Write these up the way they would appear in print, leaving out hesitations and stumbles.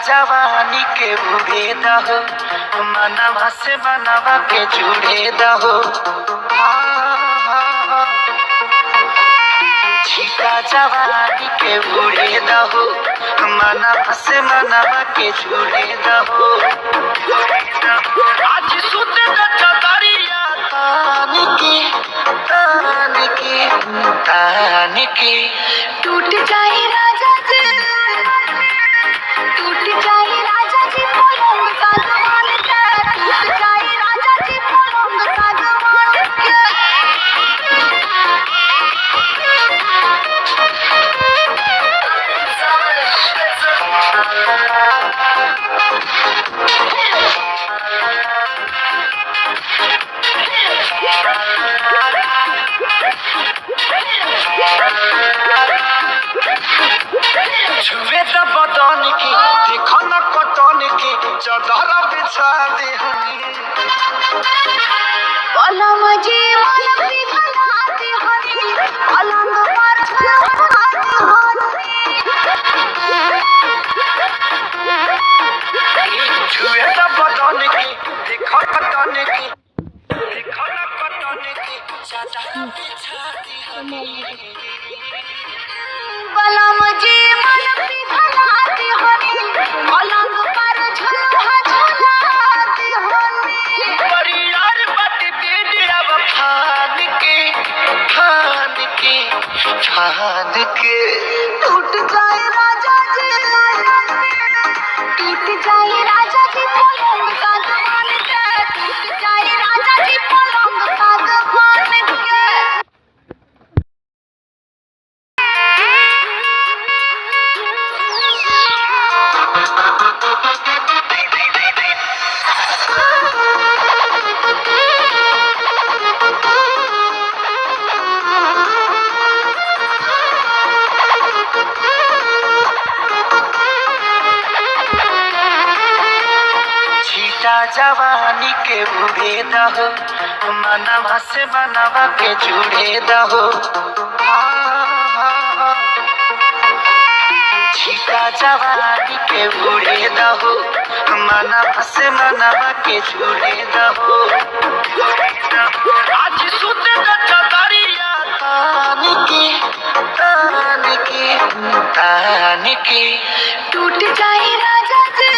जवानी के उड़े दहो, मनवा से मनवा के जुड़े दहो। छीटा जवानी के उड़े दहो, मनवा से मनवा के जुड़े दहो। आज सुत चदरिया तान के टूट जाए राजा जी, टूट जाए राजा जी पलंग सागवान के, टूट जाए राजा जी पलंग सागवान के। छुए त बदन की देखो न कटन की चदर बिछा दे हनी। पलंग जी मन पिघलाते हनी, पलंग पर झलकाते हनी। छुए त बदन की देखो कटन की, देखो न कटन की चदर बिछा दे हनी। पलंग जी मन पिघलाते हनी, पलंग पर झलकाते हनी। परियार बट दे अब फान के टूट जाए राजा जी, टूट जाए राजा जी पलंग सागवान के, टूट जाए राजा जी पलंग सागवान के। छीटा जवानी के उड़े दहो, मनवा से मनवा के जुड़े दहो। छीटा जवानी के उड़े दहो, मनवा से मनवा के जुड़े दहो। आज सुत चदरिया तान के टूट जाए राजा जी,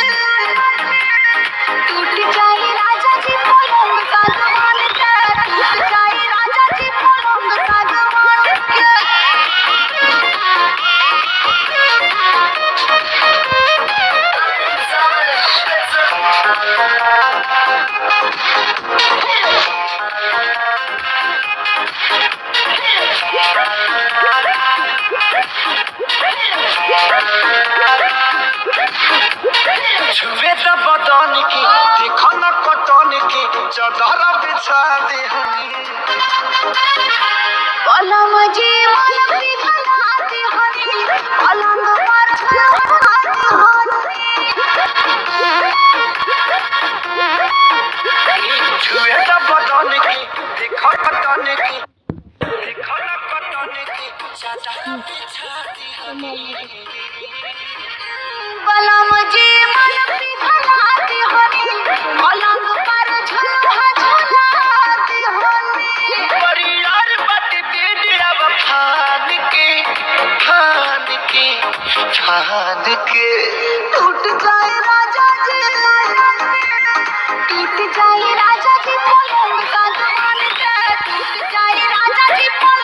टूट जाए राजा जी पलंग सागवान के, टूट जाए राजा जी पलंग सागवान के। छुए त बदन की देखो न कटन की चदर बिछा दे हनी। पलंग जी मन पिघलाते हनी, पलंग पर झलकाते हनी। छुए त बदन की देखो कटन की, देखो न कटन की चदर बिछा दे हनी। पलंग जी मन पिघलाते हनी, पलंग पर झलकाते हनी। परियार बट दे अब फान के टूट जाए राजा जी, टूट जाए राजा जी पलंग सागवान के, टूट जाए राजा जी पलंग